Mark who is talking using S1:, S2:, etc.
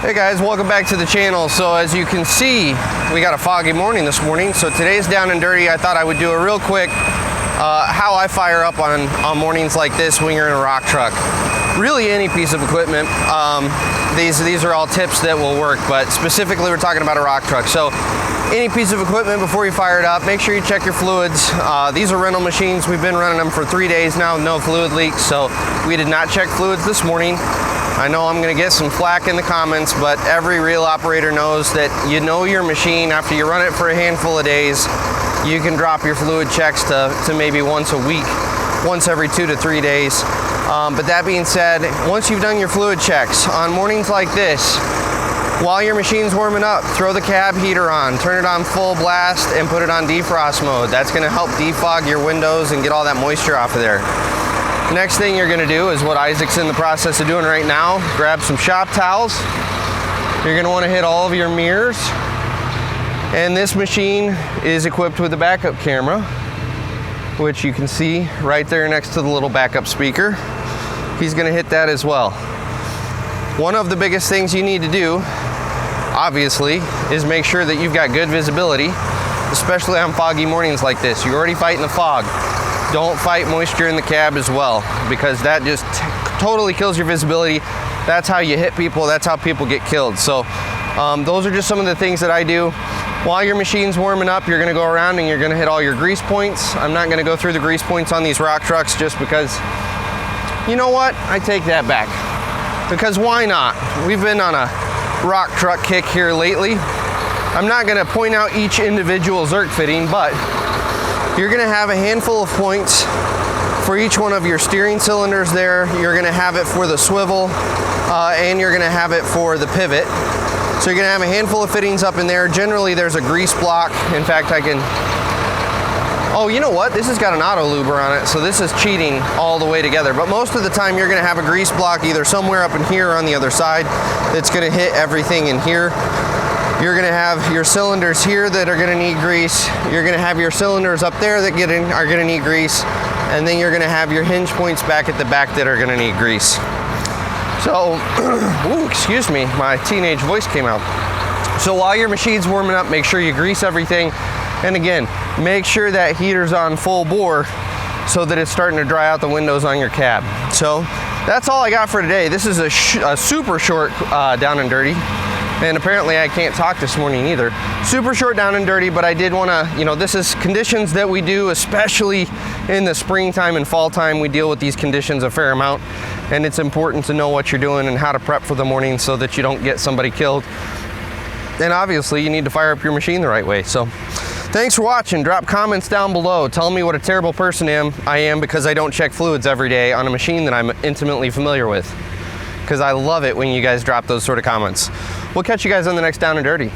S1: Hey guys, welcome back to the channel. So as you can see, we got a foggy morning this morning. So today's down and dirty. I thought I would do a real quick how I fire up on mornings like this when you're in a rock truck. Really any piece of equipment. These are all tips that will work, but specifically we're talking about a rock truck. So any piece of equipment before you fire it up, make sure you check your fluids. These are rental machines. We've been running them for 3 days now, no fluid leaks. So we did not check fluids this morning. I know I'm gonna get some flack in the comments, but every real operator knows that you know your machine after you run it for a handful of days. You can drop your fluid checks to maybe once a week, once every 2 to 3 days. But that being said, once you've done your fluid checks, on mornings like this, while your machine's warming up, throw the cab heater on, turn it on full blast, and put it on defrost mode. That's gonna help defog your windows and get all that moisture off of there. Next thing you're gonna do is what Isaac's in the process of doing right now. Grab some shop towels. You're gonna wanna hit all of your mirrors. And this machine is equipped with a backup camera, which you can see right there next to the little backup speaker. He's gonna hit that as well. One of the biggest things you need to do, obviously, is make sure that you've got good visibility, especially on foggy mornings like this. You're already fighting the fog. Don't fight moisture in the cab as well, because that just totally kills your visibility. That's how you hit people, that's how people get killed. So those are just some of the things that I do. While your machine's warming up, you're gonna go around and you're gonna hit all your grease points. I'm not gonna go through the grease points on these rock trucks just because, you know what? I take that back. Because why not? We've been on a rock truck kick here lately. I'm not gonna point out each individual Zerk fitting, but you're gonna have a handful of points for each one of your steering cylinders there. You're gonna have it for the swivel, and you're gonna have it for the pivot. So you're gonna have a handful of fittings up in there. Generally there's a grease block. In fact, oh, you know what? This has got an auto luber on it, so this is cheating all the way together. But most of the time you're gonna have a grease block either somewhere up in here or on the other side that's gonna hit everything in here. You're gonna have your cylinders here that are gonna need grease. You're gonna have your cylinders up there that are gonna need grease. And then you're gonna have your hinge points back at the back that are gonna need grease. So, ooh, excuse me, my teenage voice came out. So while your machine's warming up, make sure you grease everything. And again, make sure that heater's on full bore so that it's starting to dry out the windows on your cab. So that's all I got for today. This is a super short down and dirty. And apparently I can't talk this morning either. Super short down and dirty, but I did wanna, this is conditions that we do, especially in the springtime and fall time. We deal with these conditions a fair amount, and it's important to know what you're doing and how to prep for the morning so that you don't get somebody killed. And obviously you need to fire up your machine the right way. So thanks for watching. Drop comments down below. Tell me what a terrible person I am because I don't check fluids every day on a machine that I'm intimately familiar with. Because I love it when you guys drop those sort of comments. We'll catch you guys on the next Down and Dirty.